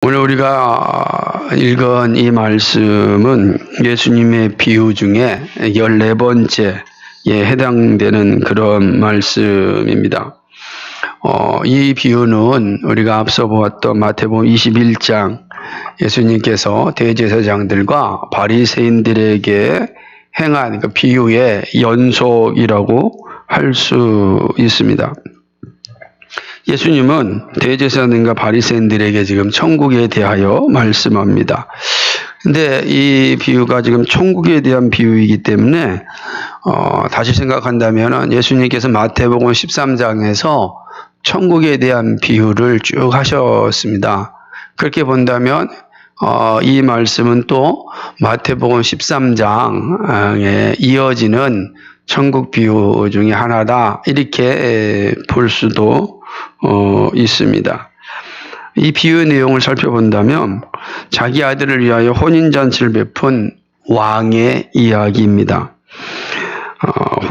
오늘 우리가 읽은 이 말씀은 예수님의 비유 중에 14번째에 해당되는 그런 말씀입니다. 이 비유는 우리가 앞서 보았던 마태복음 21장 예수님께서 대제사장들과 바리새인들에게 행한 그 비유의 연속이라고 할 수 있습니다. 예수님은 대제사장과 바리새인들에게 지금 천국에 대하여 말씀합니다. 근데 이 비유가 지금 천국에 대한 비유이기 때문에 다시 생각한다면 예수님께서 마태복음 13장에서 천국에 대한 비유를 쭉 하셨습니다. 그렇게 본다면 이 말씀은 또 마태복음 13장에 이어지는 천국 비유 중에 하나다, 이렇게 볼 수도 있습니다. 이 비유의 내용을 살펴본다면 자기 아들을 위하여 혼인잔치를 베푼 왕의 이야기입니다.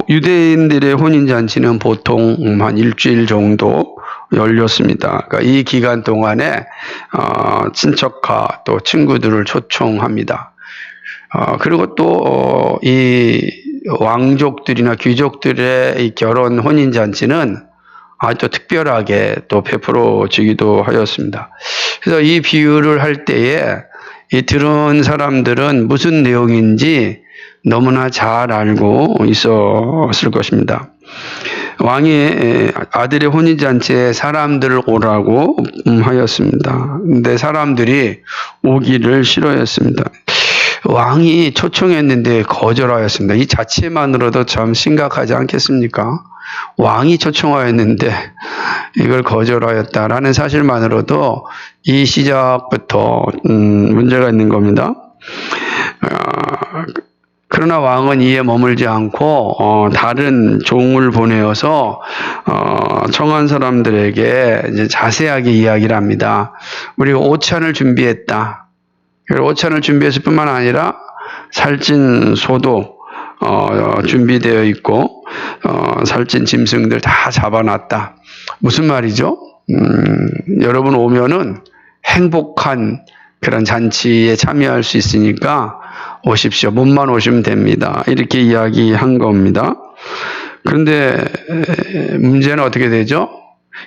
유대인들의 혼인잔치는 보통 한 일주일 정도 열렸습니다. 그러니까 이 기간 동안에 친척과 또 친구들을 초청합니다. 그리고 또 이 왕족들이나 귀족들의 이 결혼 혼인잔치는 아주 특별하게 또 베풀어지기도 하였습니다. 그래서 이 비유를 할 때에 이 들은 사람들은 무슨 내용인지 너무나 잘 알고 있었을 것입니다. 왕이 아들의 혼인잔치에 사람들을 오라고 하였습니다. 근데 사람들이 오기를 싫어했습니다. 왕이 초청했는데 거절하였습니다. 이 자체만으로도 참 심각하지 않겠습니까? 왕이 초청하였는데 이걸 거절하였다라는 사실만으로도 이 시작부터 문제가 있는 겁니다. 그러나 왕은 이에 머물지 않고 다른 종을 보내어서 청한 사람들에게 이제 자세하게 이야기를 합니다. 우리가 오찬을 준비했다. 오찬을 준비했을 뿐만 아니라 살찐 소도 준비되어 있고 살찐 짐승들 다 잡아놨다. 무슨 말이죠? 여러분 오면은 행복한 그런 잔치에 참여할 수 있으니까 오십시오. 몸만 오시면 됩니다. 이렇게 이야기한 겁니다. 그런데 문제는 어떻게 되죠?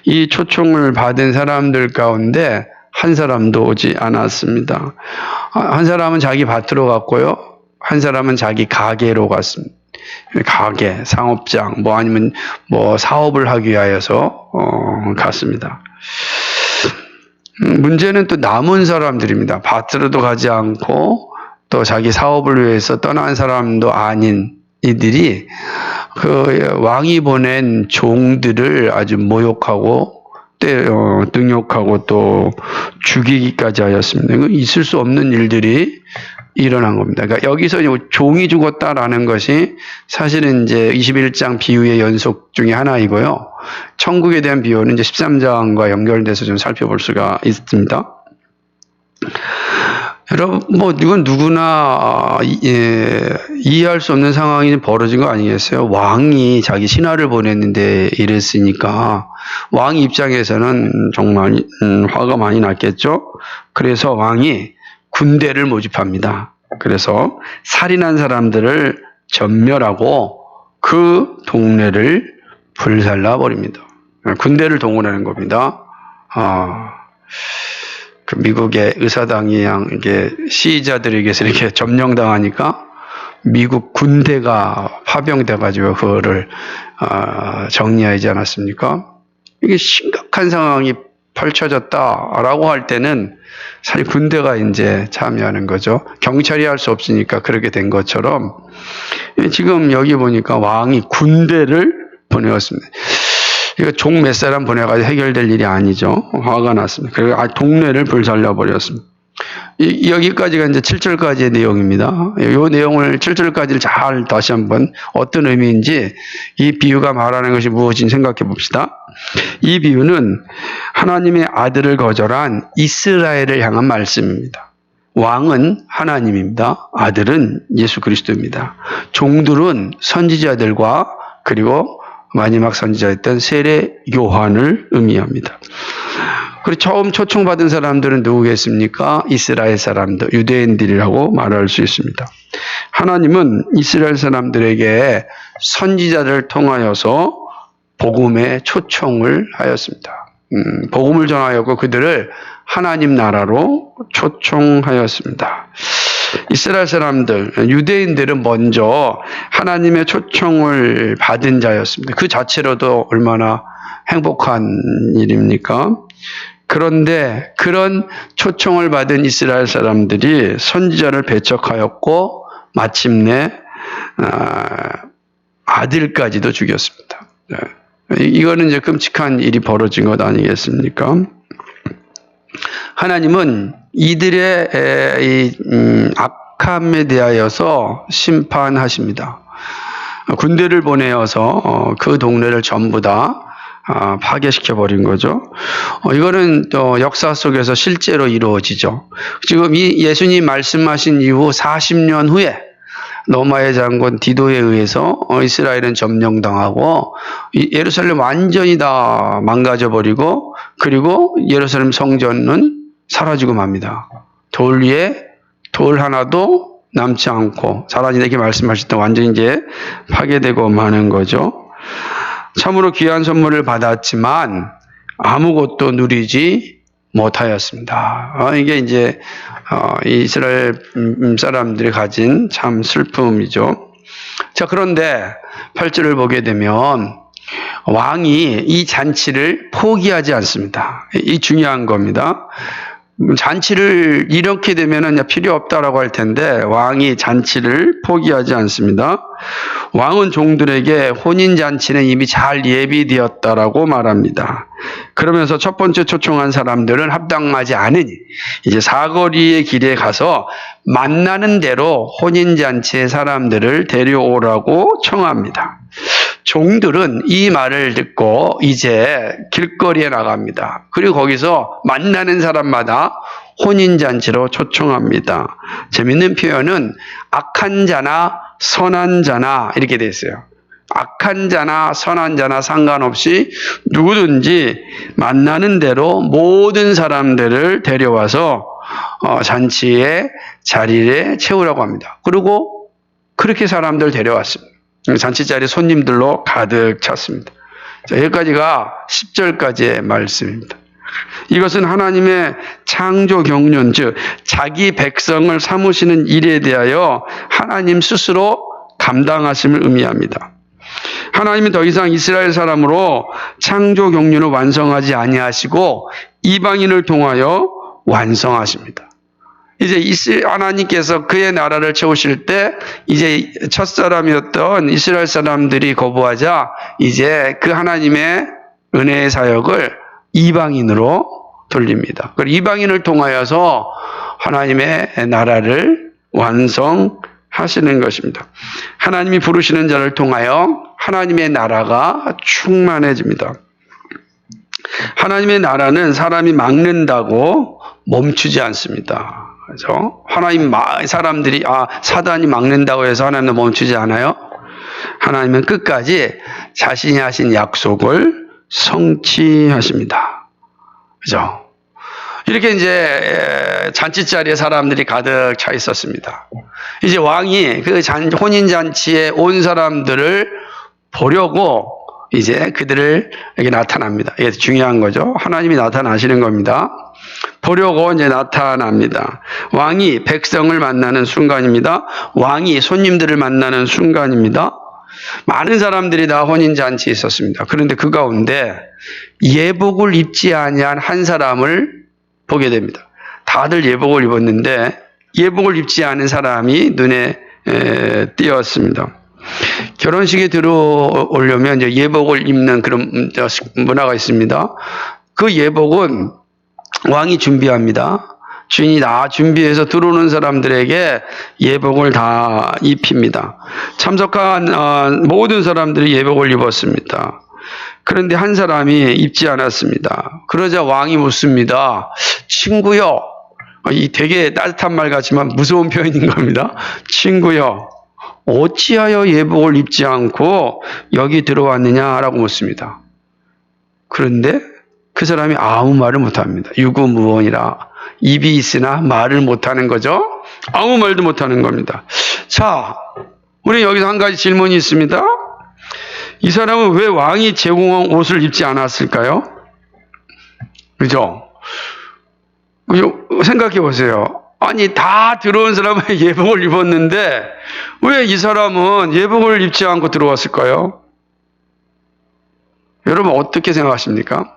이 초청을 받은 사람들 가운데 한 사람도 오지 않았습니다. 한 사람은 자기 밭으로 갔고요. 한 사람은 자기 가게로 갔습니다. 가게, 상업장, 아니면 사업을 하기 위하여서 갔습니다. 문제는 또 남은 사람들입니다. 밭으로도 가지 않고 또 자기 사업을 위해서 떠난 사람도 아닌 이들이 그 왕이 보낸 종들을 아주 모욕하고 등욕하고 또 죽이기까지 하였습니다. 이거 있을 수 없는 일들이 일어난 겁니다. 그러니까 여기서 종이 죽었다라는 것이 사실은 이제 21장 비유의 연속 중에 하나이고요. 천국에 대한 비유는 이제 13장과 연결돼서 좀 살펴볼 수가 있습니다. 여러분, 이건 누구나 이해할 수 없는 상황이 벌어진 거 아니겠어요? 왕이 자기 신하를 보냈는데 이랬으니까 왕 입장에서는 정말 화가 많이 났겠죠? 그래서 왕이 군대를 모집합니다. 그래서 살인한 사람들을 전멸하고 그 동네를 불살라 버립니다. 군대를 동원하는 겁니다. 그 미국의 의사당이 이게 시위자들에게서 이렇게 점령당하니까 미국 군대가 파병돼가지고 그거를 정리하지 않았습니까? 이게 심각한 상황이 펼쳐졌다라고 할 때는 사실 군대가 이제 참여하는 거죠. 경찰이 할 수 없으니까 그렇게 된 것처럼 지금 여기 보니까 왕이 군대를 보내었습니다. 이거 종 몇 사람 보내가지고 해결될 일이 아니죠. 화가 났습니다. 그리고 동네를 불살려버렸습니다. 여기까지가 이제 7절까지의 내용입니다. 이 내용을 7절까지를 잘 다시 한번 어떤 의미인지 이 비유가 말하는 것이 무엇인지 생각해 봅시다. 이 비유는 하나님의 아들을 거절한 이스라엘을 향한 말씀입니다. 왕은 하나님입니다. 아들은 예수 그리스도입니다. 종들은 선지자들과 그리고 마지막 선지자였던 세례 요한을 의미합니다. 그리고 처음 초청받은 사람들은 누구겠습니까? 이스라엘 사람들, 유대인들이라고 말할 수 있습니다. 하나님은 이스라엘 사람들에게 선지자를 통하여서 복음에 초청을 하였습니다. 복음을 전하였고 그들을 하나님 나라로 초청하였습니다. 이스라엘 사람들, 유대인들은 먼저 하나님의 초청을 받은 자였습니다. 그 자체로도 얼마나 행복한 일입니까? 그런데 그런 초청을 받은 이스라엘 사람들이 선지자를 배척하였고 마침내 아들까지도 죽였습니다. 이거는 이제 끔찍한 일이 벌어진 것 아니겠습니까? 하나님은 이들의 악함에 대하여서 심판하십니다. 군대를 보내어서 그 동네를 전부 다 파괴시켜 버린 거죠. 이거는 또 역사 속에서 실제로 이루어지죠. 지금 이 예수님 말씀하신 이후 40년 후에 로마의 장군 디도에 의해서 이스라엘은 점령당하고 예루살렘 완전히 다 망가져 버리고 그리고 예루살렘 성전은 사라지고 맙니다. 돌 위에 돌 하나도 남지 않고 사라진다 이렇게 말씀하셨던 완전히 이제 파괴되고 마는 거죠. 참으로 귀한 선물을 받았지만 아무것도 누리지 못하였습니다. 이게 이제 이스라엘 사람들이 가진 참 슬픔이죠. 자, 그런데 8절을 보게 되면 왕이 이 잔치를 포기하지 않습니다. 이 중요한 겁니다. 잔치를 이렇게 되면은 필요 없다라고 할 텐데 왕이 잔치를 포기하지 않습니다. 왕은 종들에게 혼인 잔치는 이미 잘 예비되었다라고 말합니다. 그러면서 첫 번째 초청한 사람들은 합당하지 않으니 이제 사거리의 길에 가서 만나는 대로 혼인 잔치의 사람들을 데려오라고 청합니다. 종들은 이 말을 듣고 이제 길거리에 나갑니다. 그리고 거기서 만나는 사람마다 혼인잔치로 초청합니다. 재밌는 표현은 악한 자나 선한 자나 이렇게 돼 있어요. 악한 자나 선한 자나 상관없이 누구든지 만나는 대로 모든 사람들을 데려와서 잔치의 자리에 채우라고 합니다. 그리고 그렇게 사람들 데려왔습니다. 잔치 자리 손님들로 가득 찼습니다. 자, 여기까지가 10절까지의 말씀입니다. 이것은 하나님의 창조 경륜, 즉 자기 백성을 삼으시는 일에 대하여 하나님 스스로 감당하심을 의미합니다. 하나님은 더 이상 이스라엘 사람으로 창조 경륜을 완성하지 아니하시고 이방인을 통하여 완성하십니다. 이제 하나님께서 그의 나라를 채우실 때 이제 첫사람이었던 이스라엘 사람들이 거부하자 이제 그 하나님의 은혜의 사역을 이방인으로 돌립니다. 그리고 이방인을 통하여서 하나님의 나라를 완성하시는 것입니다. 하나님이 부르시는 자를 통하여 하나님의 나라가 충만해집니다. 하나님의 나라는 사람이 막는다고 멈추지 않습니다. 그래서 사람들이 사단이 막는다고 해서 하나님은 멈추지 않아요. 하나님은 끝까지 자신이 하신 약속을 성취하십니다. 그죠? 이렇게 이제 잔치 자리에 사람들이 가득 차 있었습니다. 이제 왕이 그 혼인 잔치에 온 사람들을 보려고 이제 그들을 여기 나타납니다. 이게 중요한 거죠. 하나님이 나타나시는 겁니다. 보려고 이제 나타납니다. 왕이 백성을 만나는 순간입니다. 왕이 손님들을 만나는 순간입니다. 많은 사람들이 다 혼인잔치에 있었습니다. 그런데 그 가운데 예복을 입지 아니한 한 사람을 보게 됩니다. 다들 예복을 입었는데 예복을 입지 않은 사람이 눈에 띄었습니다. 결혼식에 들어오려면 이제 예복을 입는 그런 문화가 있습니다. 그 예복은 왕이 준비합니다. 주인이 다 준비해서 들어오는 사람들에게 예복을 다 입힙니다. 참석한 모든 사람들이 예복을 입었습니다. 그런데 한 사람이 입지 않았습니다. 그러자 왕이 묻습니다. 친구요. 이 되게 따뜻한 말 같지만 무서운 표현인 겁니다. 친구요. 어찌하여 예복을 입지 않고 여기 들어왔느냐라고 묻습니다. 그런데 그 사람이 아무 말을 못합니다. 유구무원이라 입이 있으나 말을 못하는 거죠. 아무 말도 못하는 겁니다. 자, 우리 여기서 한 가지 질문이 있습니다. 이 사람은 왜 왕이 제공한 옷을 입지 않았을까요? 그죠? 생각해 보세요. 아니, 다 들어온 사람은 예복을 입었는데 왜 이 사람은 예복을 입지 않고 들어왔을까요? 여러분 어떻게 생각하십니까?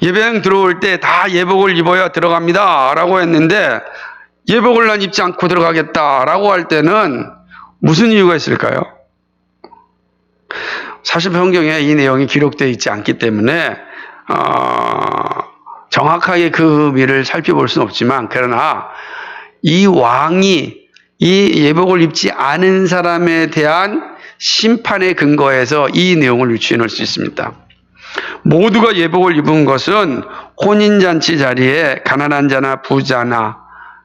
예배당 들어올 때 다 예복을 입어야 들어갑니다 라고 했는데 예복을 난 입지 않고 들어가겠다 라고 할 때는 무슨 이유가 있을까요? 사실 성경에 이 내용이 기록되어 있지 않기 때문에 정확하게 그 의미를 살펴볼 수는 없지만, 그러나 이 왕이 이 예복을 입지 않은 사람에 대한 심판의 근거에서 이 내용을 유추해낼 수 있습니다. 모두가 예복을 입은 것은 혼인잔치 자리에 가난한 자나 부자나,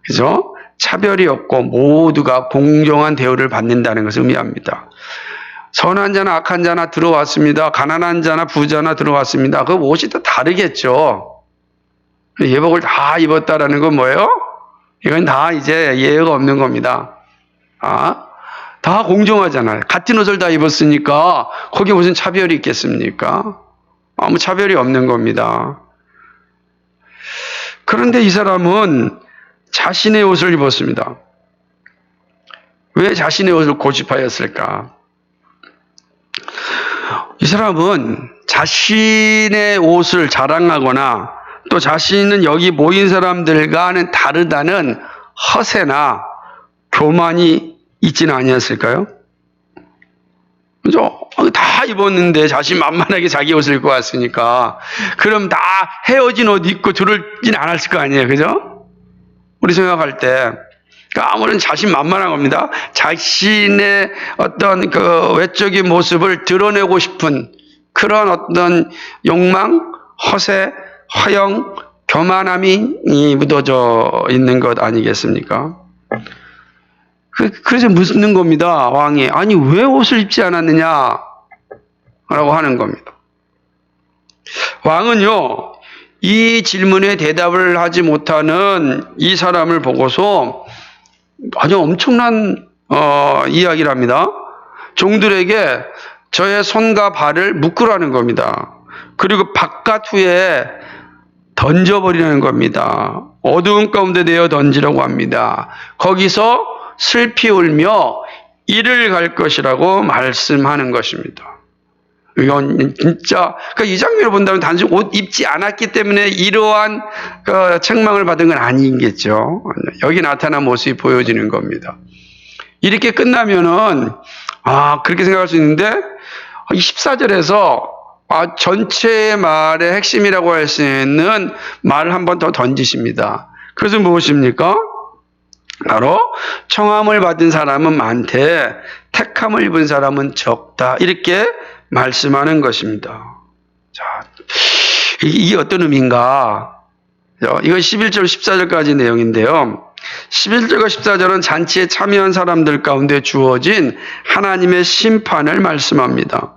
그죠? 차별이 없고 모두가 공정한 대우를 받는다는 것을 의미합니다. 선한 자나 악한 자나 들어왔습니다. 가난한 자나 부자나 들어왔습니다. 그 옷이 또 다르겠죠. 예복을 다 입었다라는 건 뭐예요? 이건 다 이제 예외가 없는 겁니다. 다 공정하잖아요. 같은 옷을 다 입었으니까 거기에 무슨 차별이 있겠습니까? 아무 차별이 없는 겁니다. 그런데 이 사람은 자신의 옷을 입었습니다. 왜 자신의 옷을 고집하였을까? 이 사람은 자신의 옷을 자랑하거나 또 자신은 여기 모인 사람들과는 다르다는 허세나 교만이 있지는 아니었을까요? 그죠? 다 입었는데 자신만만하게 자기 옷을 입고 왔으니까 그럼 다 헤어진 옷 입고 들어오진 않았을 거 아니에요. 그죠? 우리 생각할 때 아무런 자신만만한 겁니다. 자신의 어떤 그 외적인 모습을 드러내고 싶은 그런 어떤 욕망, 허세, 허영, 교만함이 묻어져 있는 것 아니겠습니까? 그래서 묻는 겁니다. 왕이. 아니, 왜 옷을 입지 않았느냐? 라고 하는 겁니다. 왕은요, 이 질문에 대답을 하지 못하는 이 사람을 보고서 아주 엄청난 이야기를 합니다. 종들에게 저의 손과 발을 묶으라는 겁니다. 그리고 바깥후에 던져버리라는 겁니다. 어두운 가운데 내어 던지라고 합니다. 거기서 슬피 울며 이를 갈 것이라고 말씀하는 것입니다. 이건 진짜, 그러니까 이 장면을 본다면 단순히 옷 입지 않았기 때문에 이러한 그 책망을 받은 건 아니겠죠. 여기 나타난 모습이 보여지는 겁니다. 이렇게 끝나면은, 그렇게 생각할 수 있는데, 14절에서 전체의 말의 핵심이라고 할 수 있는 말을 한 번 더 던지십니다. 그것은 무엇입니까? 바로 청함을 받은 사람은 많되 택함을 입은 사람은 적다. 이렇게 말씀하는 것입니다. 자, 이게 어떤 의미인가? 이건 11절, 14절까지 내용인데요. 11절과 14절은 잔치에 참여한 사람들 가운데 주어진 하나님의 심판을 말씀합니다.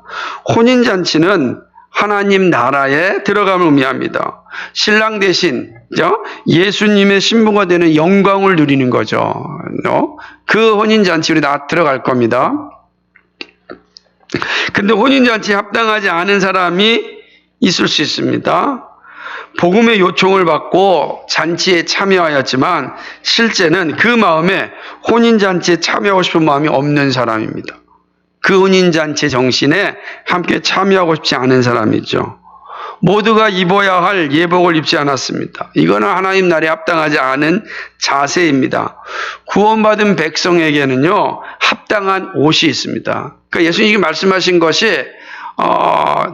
혼인잔치는 하나님 나라에 들어감을 의미합니다. 신랑 대신 예수님의 신부가 되는 영광을 누리는 거죠. 그 혼인잔치로 다 들어갈 겁니다. 근데 혼인잔치에 합당하지 않은 사람이 있을 수 있습니다. 복음의 요청을 받고 잔치에 참여하였지만 실제는 그 마음에 혼인잔치에 참여하고 싶은 마음이 없는 사람입니다. 그 혼인잔치 정신에 함께 참여하고 싶지 않은 사람이죠. 모두가 입어야 할 예복을 입지 않았습니다. 이거는 하나님 나라에 합당하지 않은 자세입니다. 구원받은 백성에게는요, 합당한 옷이 있습니다. 그러니까 예수님이 말씀하신 것이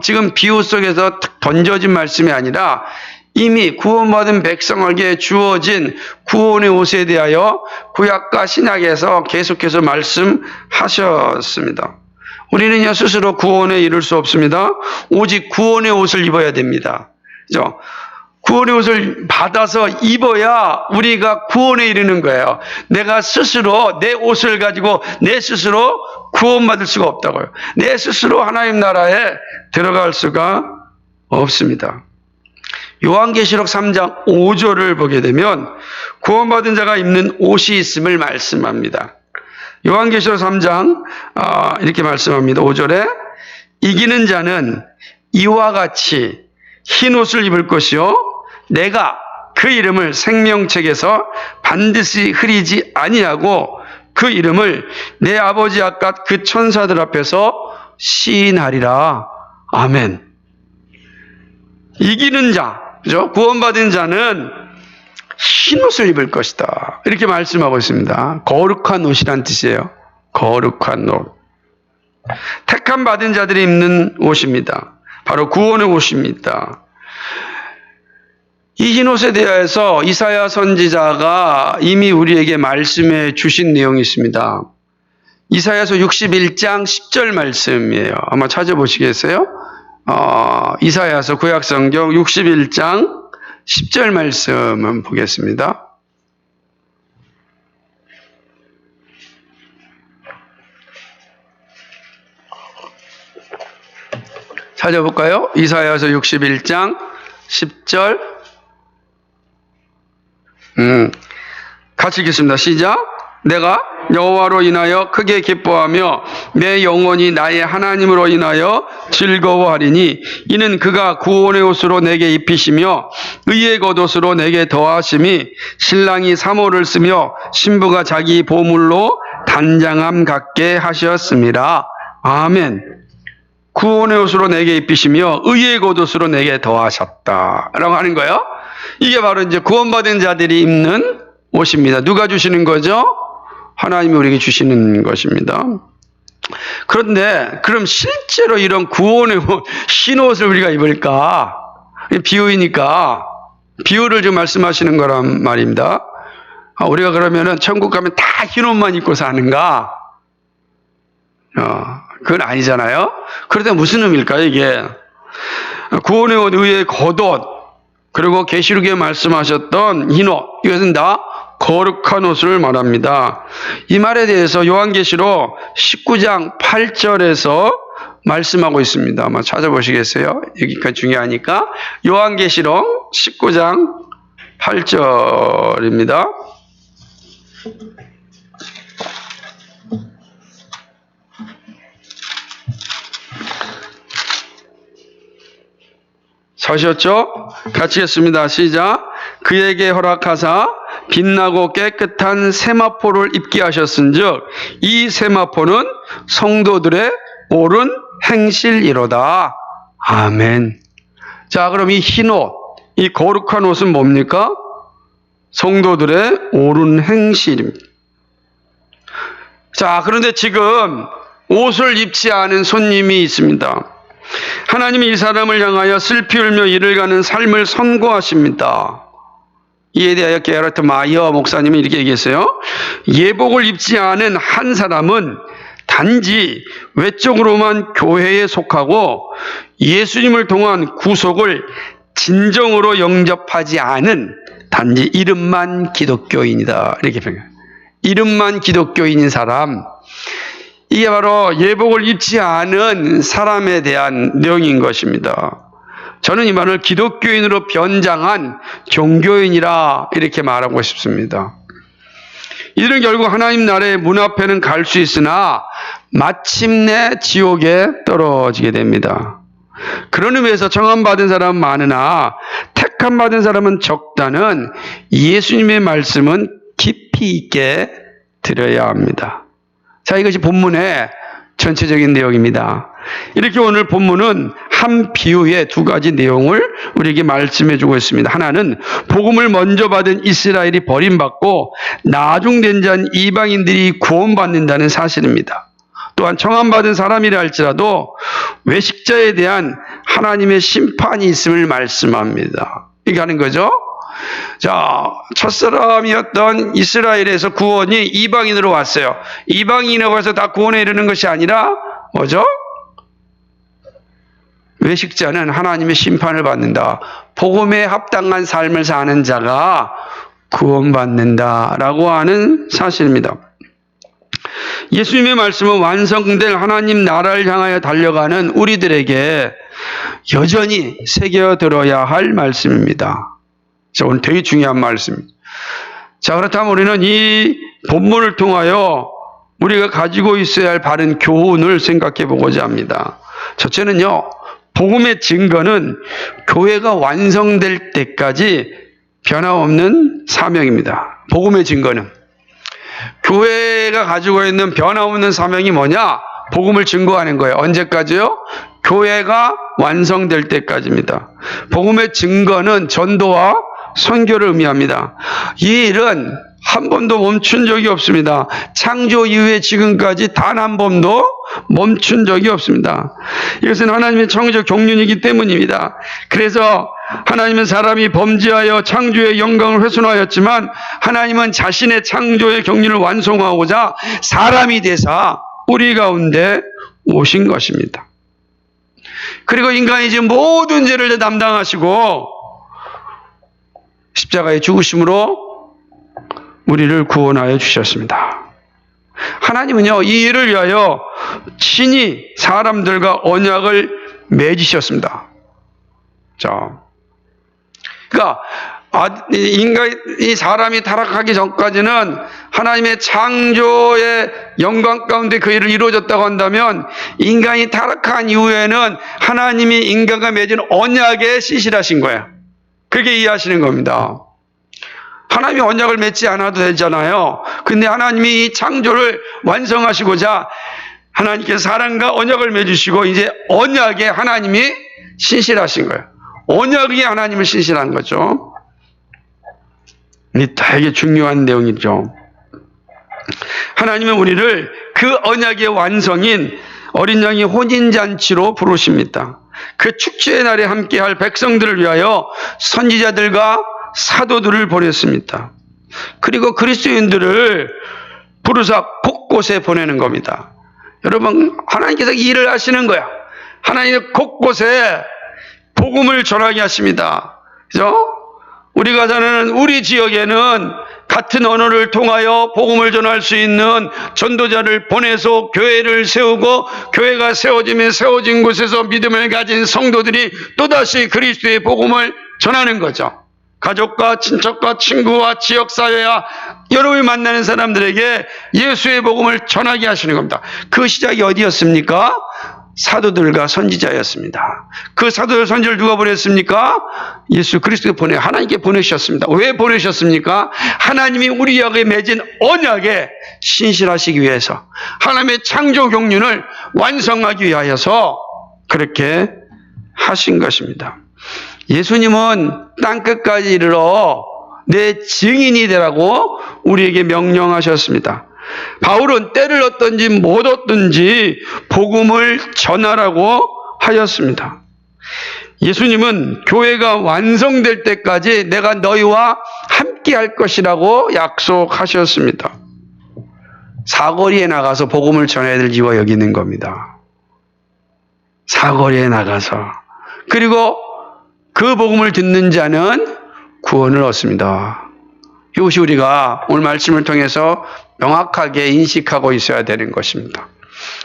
지금 비유 속에서 던져진 말씀이 아니라 이미 구원받은 백성에게 주어진 구원의 옷에 대하여 구약과 신약에서 계속해서 말씀하셨습니다. 우리는요, 스스로 구원에 이를 수 없습니다. 오직 구원의 옷을 입어야 됩니다. 그죠? 구원의 옷을 받아서 입어야 우리가 구원에 이르는 거예요. 내가 스스로 내 옷을 가지고 내 스스로 구원받을 수가 없다고요. 내 스스로 하나님 나라에 들어갈 수가 없습니다. 요한계시록 3장 5절을 보게 되면 구원받은 자가 입는 옷이 있음을 말씀합니다. 요한계시록 3장 이렇게 말씀합니다. 5절에 이기는 자는 이와 같이 흰 옷을 입을 것이요 내가 그 이름을 생명책에서 반드시 흐리지 아니하고 그 이름을 내 아버지 앞과 그 천사들 앞에서 시인하리라. 아멘. 이기는 자, 그죠? 구원받은 자는 흰 옷을 입을 것이다. 이렇게 말씀하고 있습니다. 거룩한 옷이란 뜻이에요. 거룩한 옷. 택함 받은 자들이 입는 옷입니다. 바로 구원의 옷입니다. 이 흰 옷에 대해서 이사야 선지자가 이미 우리에게 말씀해 주신 내용이 있습니다. 이사야서 61장 10절 말씀이에요. 아마 찾아보시겠어요? 이사야서 구약성경 61장 10절 말씀을 보겠습니다. 찾아볼까요? 이사야서 61장 10절. 같이 읽겠습니다. 시작. 내가 여호와로 인하여 크게 기뻐하며 내 영혼이 나의 하나님으로 인하여 즐거워하리니 이는 그가 구원의 옷으로 내게 입히시며 의의 겉옷으로 내게 더하심이 신랑이 사모를 쓰며 신부가 자기 보물로 단장함 갖게 하셨습니다. 아멘. 구원의 옷으로 내게 입히시며 의의 겉옷으로 내게 더하셨다 라고 하는 거예요. 이게 바로 이제 구원받은 자들이 입는 옷입니다. 누가 주시는 거죠? 하나님이 우리에게 주시는 것입니다. 그런데 그럼 실제로 이런 구원의 옷, 흰 옷을 우리가 입을까? 비유이니까 비유를 좀 말씀하시는 거란 말입니다. 우리가 그러면은 천국 가면 다 흰 옷만 입고 사는가? 그건 아니잖아요. 그런데 무슨 의미일까요, 이게? 구원의 옷, 의의 겉옷, 그리고 계시록에 말씀하셨던 흰 옷, 이것은 다 거룩한 옷을 말합니다. 이 말에 대해서 요한계시록 19장 8절에서 말씀하고 있습니다. 아마 찾아보시겠어요? 여기까지 중요하니까. 요한계시록 19장 8절입니다. 서셨죠? 같이 했습니다. 시작. 그에게 허락하사 빛나고 깨끗한 세마포를 입게 하셨은즉 이 세마포는 성도들의 옳은 행실이로다. 아멘. 자, 그럼 이 흰 옷, 이 거룩한 옷은 뭡니까? 성도들의 옳은 행실입니다. 자, 그런데 지금 옷을 입지 않은 손님이 있습니다. 하나님이 이 사람을 향하여 슬피 울며 이를 가는 삶을 선고하십니다. 이에 대하여 게르트 마이어 목사님이 이렇게 얘기했어요. 예복을 입지 않은 한 사람은 단지 외적으로만 교회에 속하고 예수님을 통한 구속을 진정으로 영접하지 않은 단지 이름만 기독교인이다. 이렇게 표현해요. 이름만 기독교인인 사람. 이게 바로 예복을 입지 않은 사람에 대한 내용인 것입니다. 저는 이 말을 기독교인으로 변장한 종교인이라 이렇게 말하고 싶습니다. 이들은 결국 하나님 나라의 문 앞에는 갈 수 있으나 마침내 지옥에 떨어지게 됩니다. 그런 의미에서 청함받은 사람은 많으나 택함받은 사람은 적다는 예수님의 말씀은 깊이 있게 들어야 합니다. 자, 이것이 본문의 전체적인 내용입니다. 이렇게 오늘 본문은 한 비유의 두 가지 내용을 우리에게 말씀해 주고 있습니다. 하나는 복음을 먼저 받은 이스라엘이 버림받고 나중된 자인 이방인들이 구원받는다는 사실입니다. 또한 청함받은 사람이라 할지라도 외식자에 대한 하나님의 심판이 있음을 말씀합니다. 이렇게 하는 거죠. 자, 첫사람이었던 이스라엘에서 구원이 이방인으로 왔어요. 이방인으로 와서 다 구원에 이르는 것이 아니라 뭐죠? 외식자는 하나님의 심판을 받는다. 복음에 합당한 삶을 사는 자가 구원받는다라고 하는 사실입니다. 예수님의 말씀은 완성될 하나님 나라를 향하여 달려가는 우리들에게 여전히 새겨들어야 할 말씀입니다. 오늘 되게 중요한 말씀입니다. 자, 그렇다면 우리는 이 본문을 통하여 우리가 가지고 있어야 할 바른 교훈을 생각해 보고자 합니다. 첫째는요, 복음의 증거는 교회가 완성될 때까지 변함없는 사명입니다. 복음의 증거는. 교회가 가지고 있는 변함없는 사명이 뭐냐? 복음을 증거하는 거예요. 언제까지요? 교회가 완성될 때까지입니다. 복음의 증거는 전도와 선교를 의미합니다. 이 일은 한 번도 멈춘 적이 없습니다. 창조 이후에 지금까지 단 한 번도 멈춘 적이 없습니다. 이것은 하나님의 창조적 경륜이기 때문입니다. 그래서 하나님은 사람이 범죄하여 창조의 영광을 훼손하였지만 하나님은 자신의 창조의 경륜을 완성하고자 사람이 되사 우리 가운데 오신 것입니다. 그리고 인간이 지금 모든 죄를 담당하시고 십자가의 죽으심으로 우리를 구원하여 주셨습니다. 하나님은요, 이 일을 위하여 친히 사람들과 언약을 맺으셨습니다. 자, 그러니까 이 사람이 타락하기 전까지는 하나님의 창조의 영광 가운데 그 일을 이루어졌다고 한다면 인간이 타락한 이후에는 하나님이 인간과 맺은 언약에 신실하신 거예요. 그렇게 이해하시는 겁니다. 하나님이 언약을 맺지 않아도 되잖아요. 근데 하나님이 이 창조를 완성하시고자 하나님께서 사람과 언약을 맺으시고 이제 언약에 하나님이 신실하신 거예요. 언약이 하나님을 신실한 거죠. 이 되게 중요한 내용이죠. 하나님은 우리를 그 언약의 완성인 어린 양의 혼인잔치로 부르십니다. 그 축제의 날에 함께할 백성들을 위하여 선지자들과 사도들을 보냈습니다. 그리고 그리스도인들을 부르사 곳곳에 보내는 겁니다. 여러분, 하나님께서 일을 하시는 거야. 하나님은 곳곳에 복음을 전하게 하십니다. 그죠? 우리가 사는 우리 지역에는 같은 언어를 통하여 복음을 전할 수 있는 전도자를 보내서 교회를 세우고 교회가 세워지면 세워진 곳에서 믿음을 가진 성도들이 또다시 그리스도의 복음을 전하는 거죠. 가족과 친척과 친구와 지역사회와 여러분이 만나는 사람들에게 예수의 복음을 전하게 하시는 겁니다. 그 시작이 어디였습니까? 사도들과 선지자였습니다. 그 사도들 선지를 누가 보냈습니까? 예수 그리스도가 하나님께 보내셨습니다. 왜 보내셨습니까? 하나님이 우리에게 맺은 언약에 신실하시기 위해서, 하나님의 창조 경륜을 완성하기 위하여서 그렇게 하신 것입니다. 예수님은 땅끝까지 이르러 내 증인이 되라고 우리에게 명령하셨습니다. 바울은 때를 얻든지 못 얻든지 복음을 전하라고 하였습니다. 예수님은 교회가 완성될 때까지 내가 너희와 함께 할 것이라고 약속하셨습니다. 사거리에 나가서 복음을 전해야 될 이유가 여기 있는 겁니다. 사거리에 나가서. 그리고 그 복음을 듣는 자는 구원을 얻습니다. 이것이 우리가 오늘 말씀을 통해서 명확하게 인식하고 있어야 되는 것입니다.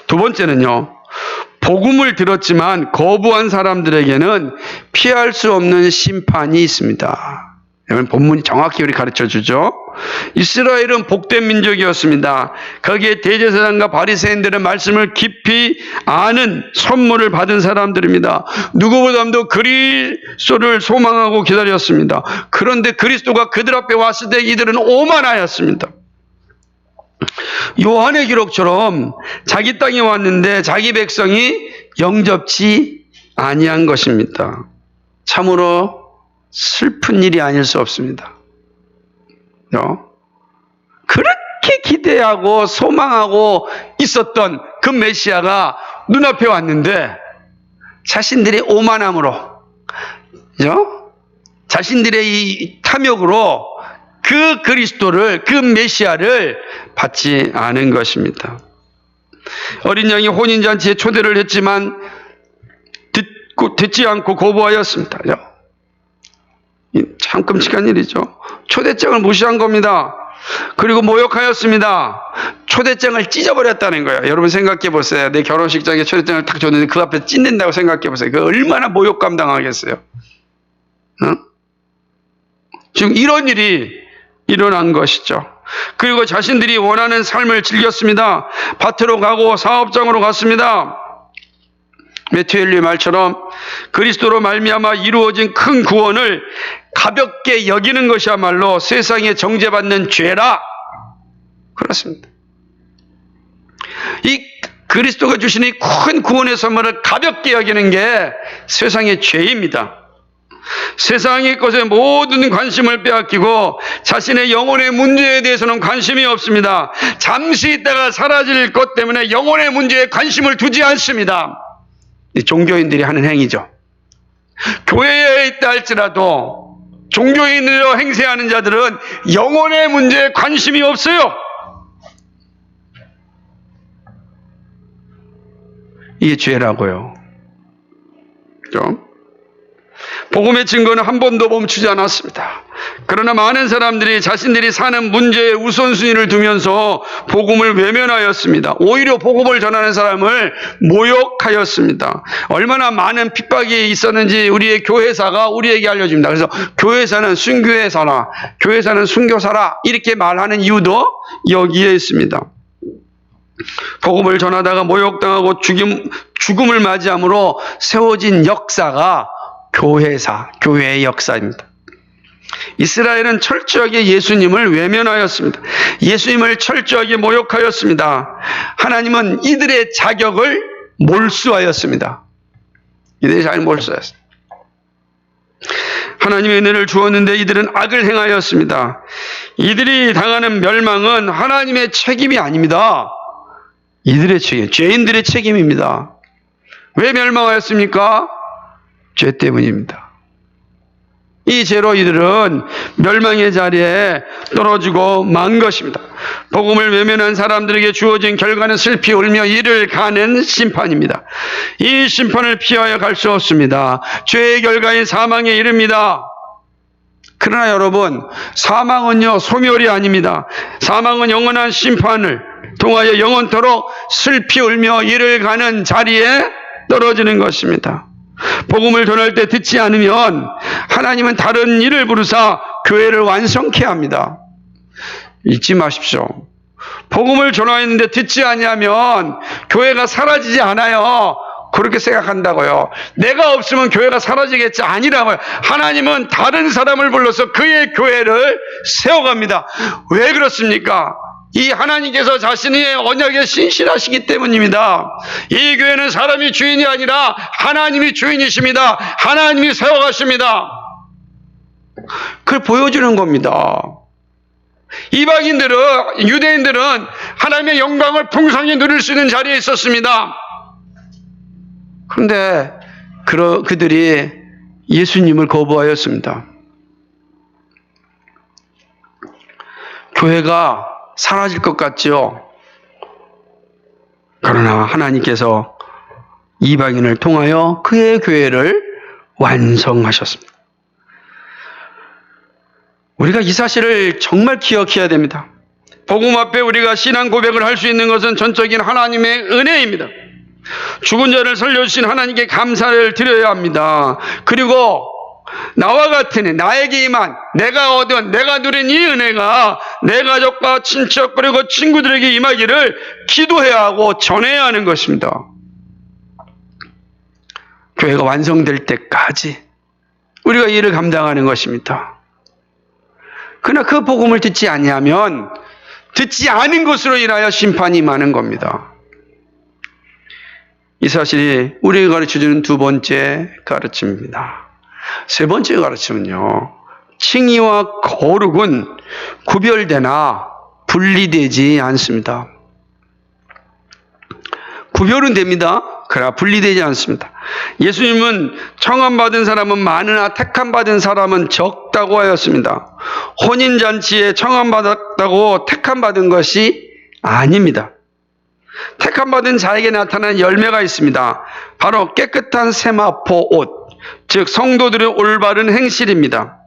두 번째는요, 복음을 들었지만 거부한 사람들에게는 피할 수 없는 심판이 있습니다. 본문이 정확히 우리 가르쳐 주죠. 이스라엘은 복된 민족이었습니다. 거기에 대제사장과 바리새인들은 말씀을 깊이 아는 선물을 받은 사람들입니다. 누구보다도 그리스도를 소망하고 기다렸습니다. 그런데 그리스도가 그들 앞에 왔을 때 이들은 오만하였습니다. 요한의 기록처럼 자기 땅에 왔는데 자기 백성이 영접지 아니한 것입니다. 참으로 슬픈 일이 아닐 수 없습니다. 그렇게 기대하고 소망하고 있었던 그 메시아가 눈앞에 왔는데 자신들의 오만함으로, 자신들의 이 탐욕으로 그 그리스도를, 그 메시아를 받지 않은 것입니다. 어린 양이 혼인잔치에 초대를 했지만 듣지 않고 거부하였습니다. 참 끔찍한 일이죠. 초대장을 무시한 겁니다. 그리고 모욕하였습니다. 초대장을 찢어버렸다는 거예요. 여러분 생각해 보세요. 내 결혼식장에 초대장을 탁 줬는데 그 앞에 찢는다고 생각해 보세요. 그 얼마나 모욕감 당하겠어요. 지금 이런 일이 일어난 것이죠. 그리고 자신들이 원하는 삶을 즐겼습니다. 밭으로 가고 사업장으로 갔습니다. 매튜엘리의 말처럼 그리스도로 말미암아 이루어진 큰 구원을 가볍게 여기는 것이야말로 세상에 정죄받는 죄라. 그렇습니다. 이 그리스도가 주신 이 큰 구원의 선물을 가볍게 여기는 게 세상의 죄입니다. 세상의 것에 모든 관심을 빼앗기고 자신의 영혼의 문제에 대해서는 관심이 없습니다. 잠시 있다가 사라질 것 때문에 영혼의 문제에 관심을 두지 않습니다. 이 종교인들이 하는 행위죠. 교회에 있다 할지라도 종교인으로 행세하는 자들은 영혼의 문제에 관심이 없어요. 이게 죄라고요. 그죠? 복음의 증거는 한 번도 멈추지 않았습니다. 그러나 많은 사람들이 자신들이 사는 문제에 우선순위를 두면서 복음을 외면하였습니다. 오히려 복음을 전하는 사람을 모욕하였습니다. 얼마나 많은 핍박이 있었는지 우리의 교회사가 우리에게 알려줍니다. 그래서 교회사는 순교회사라, 교회사는 순교사라 이렇게 말하는 이유도 여기에 있습니다. 복음을 전하다가 모욕당하고 죽음을 맞이함으로 세워진 역사가 교회사, 교회의 역사입니다. 이스라엘은 철저하게 예수님을 외면하였습니다. 예수님을 철저하게 모욕하였습니다. 하나님은 이들의 자격을 몰수하였습니다. 이들이 잘 몰수하였습니다. 하나님의 은혜를 주었는데 이들은 악을 행하였습니다. 이들이 당하는 멸망은 하나님의 책임이 아닙니다. 이들의 책임, 죄인들의 책임입니다. 왜 멸망하였습니까? 죄 때문입니다. 이 죄로 이들은 멸망의 자리에 떨어지고 만 것입니다. 복음을 외면한 사람들에게 주어진 결과는 슬피 울며 이를 가는 심판입니다. 이 심판을 피하여 갈 수 없습니다. 죄의 결과인 사망에 이릅니다. 그러나 여러분, 사망은요 소멸이 아닙니다. 사망은 영원한 심판을 통하여 영원토록 슬피 울며 이를 가는 자리에 떨어지는 것입니다. 복음을 전할 때 듣지 않으면 하나님은 다른 일을 부르사 교회를 완성케 합니다. 잊지 마십시오. 복음을 전하였는데 듣지 아니하면 교회가 사라지지 않아요. 그렇게 생각한다고요. 내가 없으면 교회가 사라지겠지 아니라고요. 하나님은 다른 사람을 불러서 그의 교회를 세워갑니다. 왜 그렇습니까? 이 하나님께서 자신의 언약에 신실하시기 때문입니다. 이 교회는 사람이 주인이 아니라 하나님이 주인이십니다. 하나님이 세워가십니다. 그걸 보여주는 겁니다. 이방인들은, 유대인들은 하나님의 영광을 풍성히 누릴 수 있는 자리에 있었습니다. 그런데 그들이 예수님을 거부하였습니다. 교회가 사라질 것 같죠? 그러나 하나님께서 이방인을 통하여 그의 교회를 완성하셨습니다. 우리가 이 사실을 정말 기억해야 됩니다. 복음 앞에 우리가 신앙 고백을 할 수 있는 것은 전적인 하나님의 은혜입니다. 죽은 자를 살려주신 하나님께 감사를 드려야 합니다. 그리고 나와 같은 나에게 임한 내가 누린 이 은혜가 내 가족과 친척 그리고 친구들에게 임하기를 기도해야 하고 전해야 하는 것입니다. 교회가 완성될 때까지 우리가 이 일을 감당하는 것입니다. 그러나 그 복음을 듣지 아니하면 듣지 않은 것으로 인하여 심판이 임하는 겁니다. 이 사실이 우리에게 가르쳐주는 두 번째 가르침입니다. 세 번째 가르침은요, 칭의와 거룩은 구별되나 분리되지 않습니다. 구별은 됩니다. 그러나 분리되지 않습니다. 예수님은 청함받은 사람은 많으나 택함받은 사람은 적다고 하였습니다. 혼인잔치에 청함받았다고 택함받은 것이 아닙니다. 택함받은 자에게 나타나는 열매가 있습니다. 바로 깨끗한 세마포 옷, 즉 성도들의 올바른 행실입니다.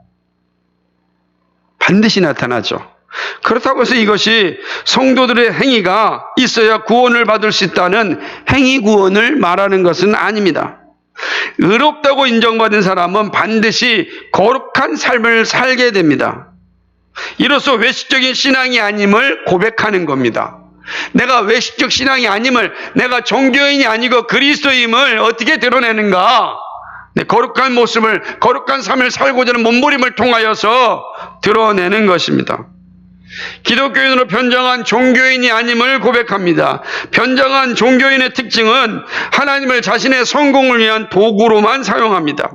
반드시 나타나죠. 그렇다고 해서 이것이 성도들의 행위가 있어야 구원을 받을 수 있다는 행위 구원을 말하는 것은 아닙니다. 의롭다고 인정받은 사람은 반드시 거룩한 삶을 살게 됩니다. 이로써 외식적인 신앙이 아님을 고백하는 겁니다. 내가 외식적 신앙이 아님을, 내가 종교인이 아니고 그리스도임을 어떻게 드러내는가? 거룩한 모습을, 거룩한 삶을 살고자 하는 몸부림을 통하여서 드러내는 것입니다. 기독교인으로 변장한 종교인이 아님을 고백합니다. 변장한 종교인의 특징은 하나님을 자신의 성공을 위한 도구로만 사용합니다.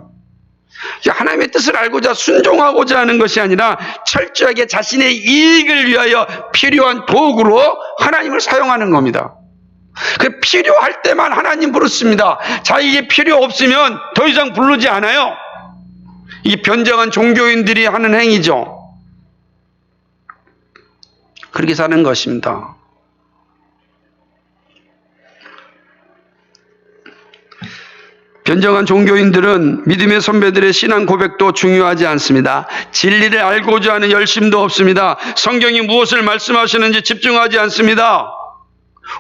하나님의 뜻을 알고자 순종하고자 하는 것이 아니라 철저하게 자신의 이익을 위하여 필요한 도구로 하나님을 사용하는 겁니다. 그 필요할 때만 하나님 부르습니다. 자기에게 필요 없으면 더 이상 부르지 않아요. 이 변장한 종교인들이 하는 행위죠. 그렇게 사는 것입니다. 변정한 종교인들은 믿음의 선배들의 신앙 고백도 중요하지 않습니다. 진리를 알고자 하는 열심도 없습니다. 성경이 무엇을 말씀하시는지 집중하지 않습니다.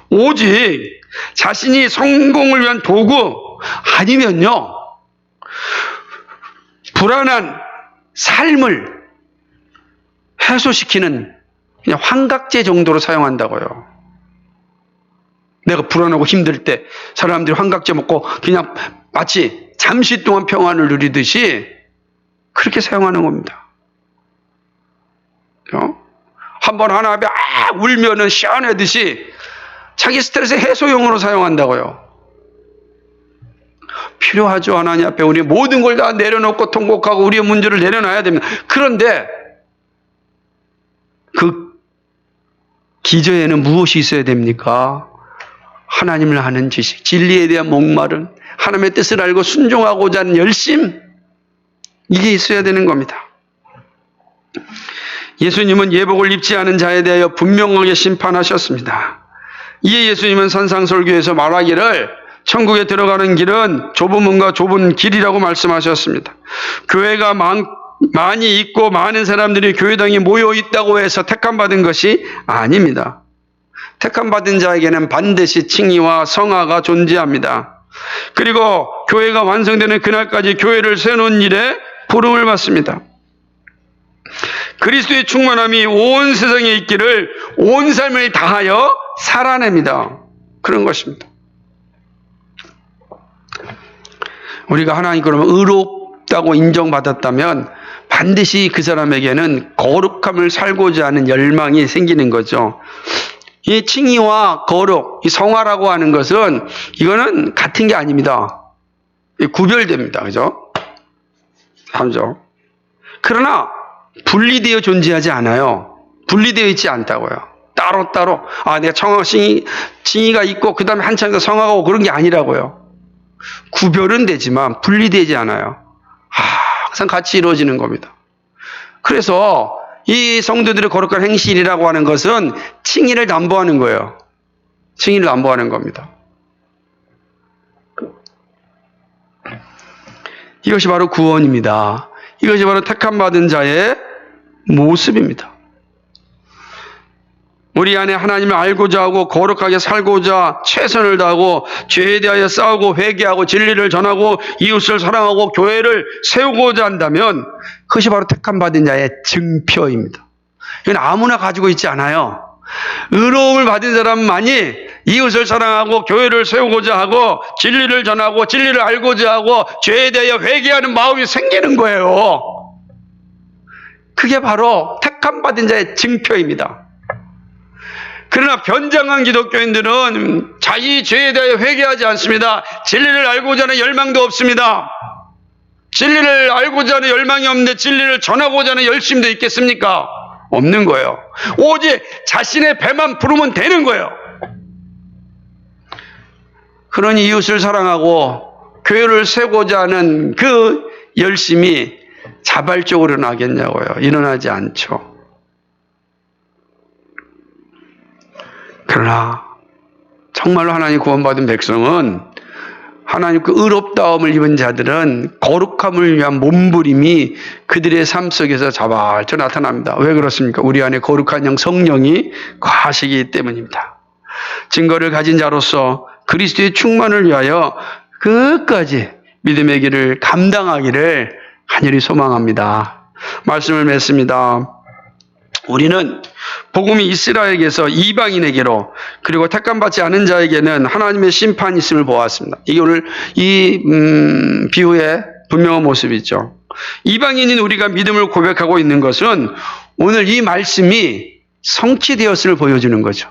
오직 자신이 성공을 위한 도구 아니면요, 불안한 삶을 해소시키는 그냥 환각제 정도로 사용한다고요. 내가 불안하고 힘들 때 사람들이 환각제 먹고 그냥 마치 잠시 동안 평안을 누리듯이 그렇게 사용하는 겁니다. 한번 하나 울면은 시원하듯이 자기 스트레스 해소용으로 사용한다고요. 필요하죠. 하나님 앞에 우리 모든 걸 다 내려놓고 통곡하고 우리의 문제를 내려놔야 됩니다. 그런데 그 기저에는 무엇이 있어야 됩니까? 하나님을 아는 지식, 진리에 대한 목마름, 하나님의 뜻을 알고 순종하고자 하는 열심, 이게 있어야 되는 겁니다. 예수님은 예복을 입지 않은 자에 대하여 분명하게 심판하셨습니다. 이에 예수님은 산상설교에서 말하기를 천국에 들어가는 길은 좁은 문과 좁은 길이라고 말씀하셨습니다. 교회가 많이 있고 많은 사람들이 교회당에 모여 있다고 해서 택함받은 것이 아닙니다. 택함받은 자에게는 반드시 칭의와 성화가 존재합니다. 그리고 교회가 완성되는 그날까지 교회를 세우는 일에 부름을 받습니다. 그리스도의 충만함이 온 세상에 있기를 온 삶을 다하여 살아냅니다. 그런 것입니다. 우리가 하나님 그러면 의롭다고 인정받았다면 반드시 그 사람에게는 거룩함을 살고자 하는 열망이 생기는 거죠. 이 칭의와 거룩, 이 성화라고 하는 것은 이거는 같은 게 아닙니다. 구별됩니다. 그죠? 알죠? 그러나 분리되어 존재하지 않아요. 분리되어 있지 않다고요. 따로따로 내가 칭의가 있고 그 다음에 한참 더 성화가 그런 게 아니라고요. 구별은 되지만 분리되지 않아요. 항상 같이 이루어지는 겁니다. 그래서 이 성도들의 거룩한 행실이라고 하는 것은 칭의를 담보하는 거예요. 칭의를 담보하는 겁니다. 이것이 바로 구원입니다. 이것이 바로 택함받은 자의 모습입니다. 우리 안에 하나님을 알고자 하고 거룩하게 살고자 최선을 다하고 죄에 대하여 싸우고 회개하고 진리를 전하고 이웃을 사랑하고 교회를 세우고자 한다면 그것이 바로 택함받은 자의 증표입니다. 이건 아무나 가지고 있지 않아요. 의로움을 받은 사람만이 이웃을 사랑하고 교회를 세우고자 하고 진리를 전하고 진리를 알고자 하고 죄에 대하여 회개하는 마음이 생기는 거예요. 그게 바로 택함받은 자의 증표입니다. 그러나 변장한 기독교인들은 자기 죄에 대하여 회개하지 않습니다. 진리를 알고자 하는 열망도 없습니다. 진리를 알고자 하는 열망이 없는데 진리를 전하고자 하는 열심도 있겠습니까? 없는 거예요. 오직 자신의 배만 부르면 되는 거예요. 그러니 이웃을 사랑하고 교회를 세우고자 하는 그 열심이 자발적으로 나겠냐고요. 일어나지 않죠. 그러나 정말로 하나님 구원받은 백성은 하나님 그 의롭다움을 입은 자들은 거룩함을 위한 몸부림이 그들의 삶 속에서 자발적 나타납니다. 왜 그렇습니까? 우리 안에 거룩한 영 성령이 거하시기 때문입니다. 증거를 가진 자로서 그리스도의 충만을 위하여 끝까지 믿음의 길을 감당하기를 간절히 소망합니다. 말씀을 맺습니다. 우리는 복음이 이스라엘에게서 이방인에게로 그리고 택함받지 않은 자에게는 하나님의 심판이 있음을 보았습니다. 이게 오늘 이 비유의 분명한 모습이죠. 이방인인 우리가 믿음을 고백하고 있는 것은 오늘 이 말씀이 성취되었음을 보여주는 거죠.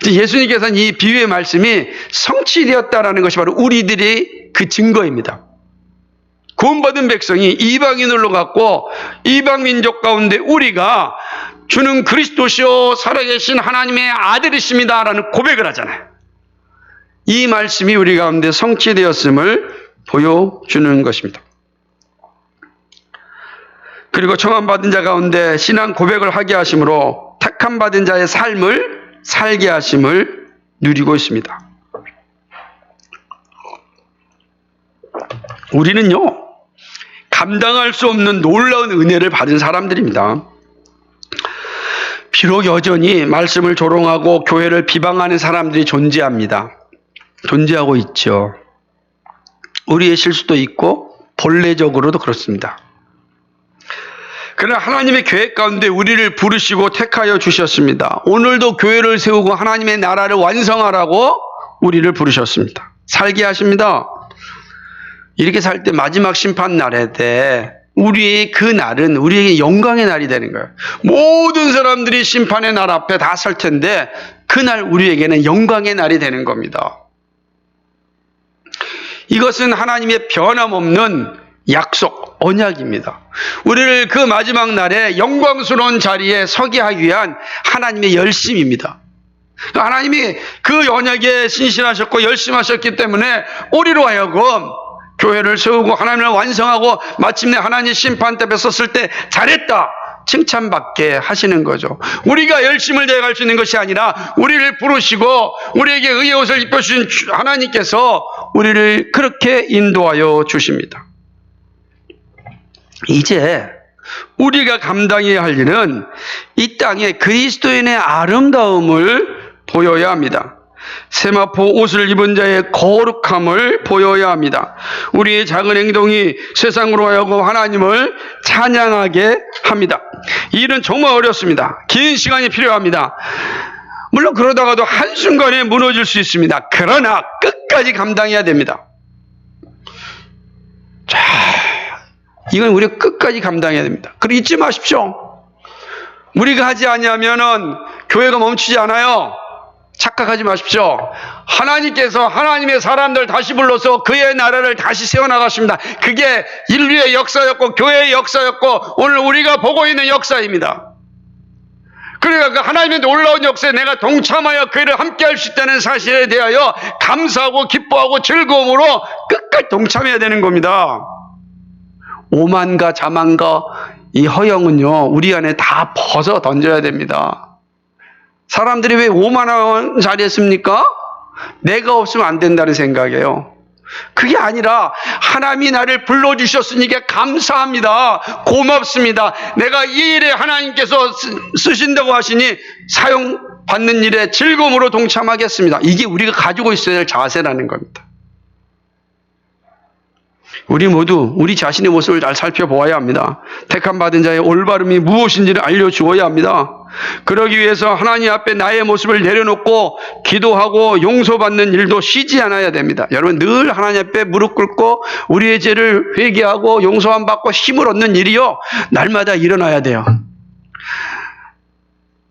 예수님께서는 이 비유의 말씀이 성취되었다라는 것이 바로 우리들이 그 증거입니다. 구원받은 백성이 이방인으로 갔고 이방 민족 가운데 우리가 주는 그리스도시요 살아계신 하나님의 아들이십니다라는 고백을 하잖아요. 이 말씀이 우리 가운데 성취되었음을 보여주는 것입니다. 그리고 청함받은 자 가운데 신앙 고백을 하게 하심으로 택함받은 자의 삶을 살게 하심을 누리고 있습니다. 우리는요, 감당할 수 없는 놀라운 은혜를 받은 사람들입니다. 비록 여전히 말씀을 조롱하고 교회를 비방하는 사람들이 존재합니다. 존재하고 있죠. 우리의 실수도 있고 본래적으로도 그렇습니다. 그러나 하나님의 계획 가운데 우리를 부르시고 택하여 주셨습니다. 오늘도 교회를 세우고 하나님의 나라를 완성하라고 우리를 부르셨습니다. 살게 하십니다. 이렇게 살 때 마지막 심판 날에 때 우리의 그 날은 우리에게 영광의 날이 되는 거예요. 모든 사람들이 심판의 날 앞에 다 설 텐데 그날 우리에게는 영광의 날이 되는 겁니다. 이것은 하나님의 변함없는 약속, 언약입니다. 우리를 그 마지막 날에 영광스러운 자리에 서게 하기 위한 하나님의 열심입니다. 하나님이 그 언약에 신실하셨고 열심하셨기 때문에 우리로 하여금 교회를 세우고 하나님을 완성하고 마침내 하나님 심판대 앞에 섰을 때 잘했다 칭찬받게 하시는 거죠. 우리가 열심을 다해 갈 수 있는 것이 아니라 우리를 부르시고 우리에게 의의 옷을 입혀주신 하나님께서 우리를 그렇게 인도하여 주십니다. 이제 우리가 감당해야 할 일은 이 땅에 그리스도인의 아름다움을 보여야 합니다. 세마포 옷을 입은 자의 거룩함을 보여야 합니다. 우리의 작은 행동이 세상으로 하여금 하나님을 찬양하게 합니다. 이 일은 정말 어렵습니다. 긴 시간이 필요합니다. 물론 그러다가도 한순간에 무너질 수 있습니다. 그러나 끝까지 감당해야 됩니다. 자, 이건 우리가 끝까지 감당해야 됩니다. 그리고 잊지 마십시오. 우리가 하지 아니하면은 교회가 멈추지 않아요. 착각하지 마십시오. 하나님께서 하나님의 사람들 다시 불러서 그의 나라를 다시 세워나가십니다. 그게 인류의 역사였고 교회의 역사였고 오늘 우리가 보고 있는 역사입니다. 그러니까 그 하나님의 놀라운 역사에 내가 동참하여 그를 함께 할 수 있다는 사실에 대하여 감사하고 기뻐하고 즐거움으로 끝까지 동참해야 되는 겁니다. 오만과 자만과 이 허영은요 우리 안에 다 벗어 던져야 됩니다. 사람들이 왜 오만한 자리에 있습니까? 내가 없으면 안 된다는 생각이에요. 그게 아니라 하나님이 나를 불러주셨으니까 감사합니다. 고맙습니다. 내가 이 일에 하나님께서 쓰신다고 하시니 사용받는 일에 즐거움으로 동참하겠습니다. 이게 우리가 가지고 있어야 될 자세라는 겁니다. 우리 모두 우리 자신의 모습을 잘 살펴보아야 합니다. 택함받은 자의 올바름이 무엇인지를 알려주어야 합니다. 그러기 위해서 하나님 앞에 나의 모습을 내려놓고 기도하고 용서받는 일도 쉬지 않아야 됩니다. 여러분 늘 하나님 앞에 무릎 꿇고 우리의 죄를 회개하고 용서함 받고 힘을 얻는 일이요 날마다 일어나야 돼요.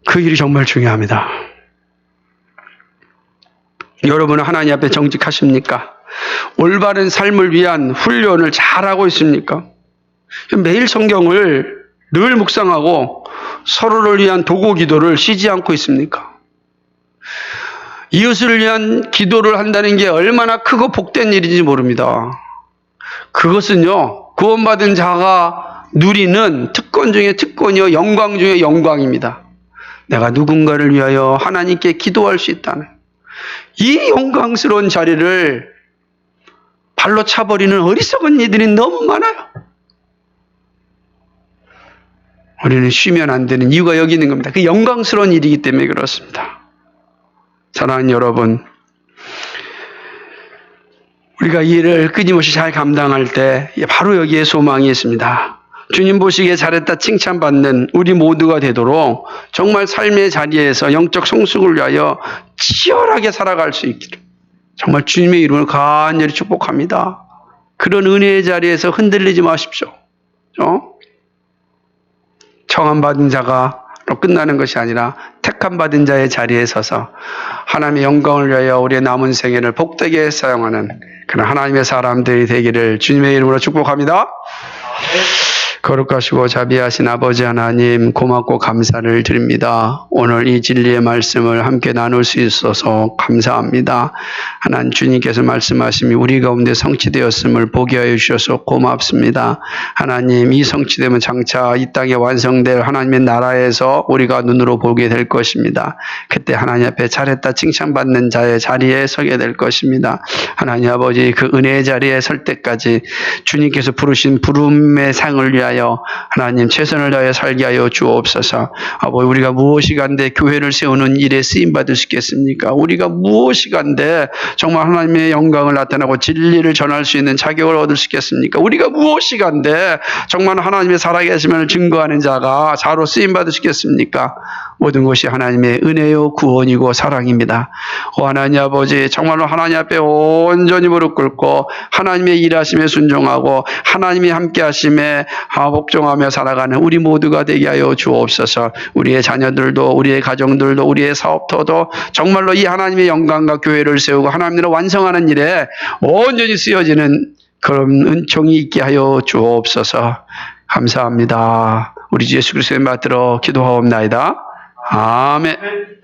그 일이 정말 중요합니다. 여러분은 하나님 앞에 정직하십니까? 올바른 삶을 위한 훈련을 잘하고 있습니까? 매일 성경을 늘 묵상하고 서로를 위한 도구 기도를 쉬지 않고 있습니까? 이웃을 위한 기도를 한다는 게 얼마나 크고 복된 일인지 모릅니다. 그것은요, 구원받은 자가 누리는 특권 중에 특권이요, 영광 중에 영광입니다. 내가 누군가를 위하여 하나님께 기도할 수 있다는 이 영광스러운 자리를 발로 차버리는 어리석은 이들이 너무 많아요. 우리는 쉬면 안 되는 이유가 여기 있는 겁니다. 그 영광스러운 일이기 때문에 그렇습니다. 사랑하는 여러분, 우리가 이 일을 끊임없이 잘 감당할 때 바로 여기에 소망이 있습니다. 주님 보시기에 잘했다 칭찬받는 우리 모두가 되도록 정말 삶의 자리에서 영적 성숙을 위하여 치열하게 살아갈 수 있기를 정말 주님의 이름을 간절히 축복합니다. 그런 은혜의 자리에서 흔들리지 마십시오. 청함받은 자가 끝나는 것이 아니라 택함받은 자의 자리에 서서 하나님의 영광을 위하여 우리의 남은 생애를 복되게 사용하는 그런 하나님의 사람들이 되기를 주님의 이름으로 축복합니다. 거룩하시고 자비하신 아버지 하나님, 고맙고 감사를 드립니다. 오늘 이 진리의 말씀을 함께 나눌 수 있어서 감사합니다. 하나님, 주님께서 말씀하심이 우리 가운데 성취되었음을 보게 하여 주셔서 고맙습니다. 하나님, 이 성취되면 장차 이 땅에 완성될 하나님의 나라에서 우리가 눈으로 보게 될 것입니다. 그때 하나님 앞에 잘했다 칭찬받는 자의 자리에 서게 될 것입니다. 하나님 아버지, 그 은혜의 자리에 설 때까지 주님께서 부르신 부름의 상을 위하여 하나님 최선을 다해 살게 하여 주옵소서. 아버지, 우리가 무엇이 간데 교회를 세우는 일에 쓰임받을 수 있겠습니까? 우리가 무엇이 간데 정말 하나님의 영광을 나타나고 진리를 전할 수 있는 자격을 얻을 수 있겠습니까? 우리가 무엇이 간데 정말 하나님의 살아계심을 증거하는 자가 자로 쓰임받을 수 있겠습니까? 모든 것이 하나님의 은혜요 구원이고 사랑입니다. 오 하나님 아버지, 정말로 하나님 앞에 온전히 무릎 꿇고 하나님의 일하심에 순종하고 하나님이 함께 하심에 복종하며 살아가는 우리 모두가 되게 하여 주옵소서. 우리의 자녀들도 우리의 가정들도 우리의 사업터도 정말로 이 하나님의 영광과 교회를 세우고 하나님을 완성하는 일에 온전히 쓰여지는 그런 은총이 있게 하여 주옵소서. 감사합니다. 우리 주 예수 그리스도의 받들어 기도하옵나이다. 아멘.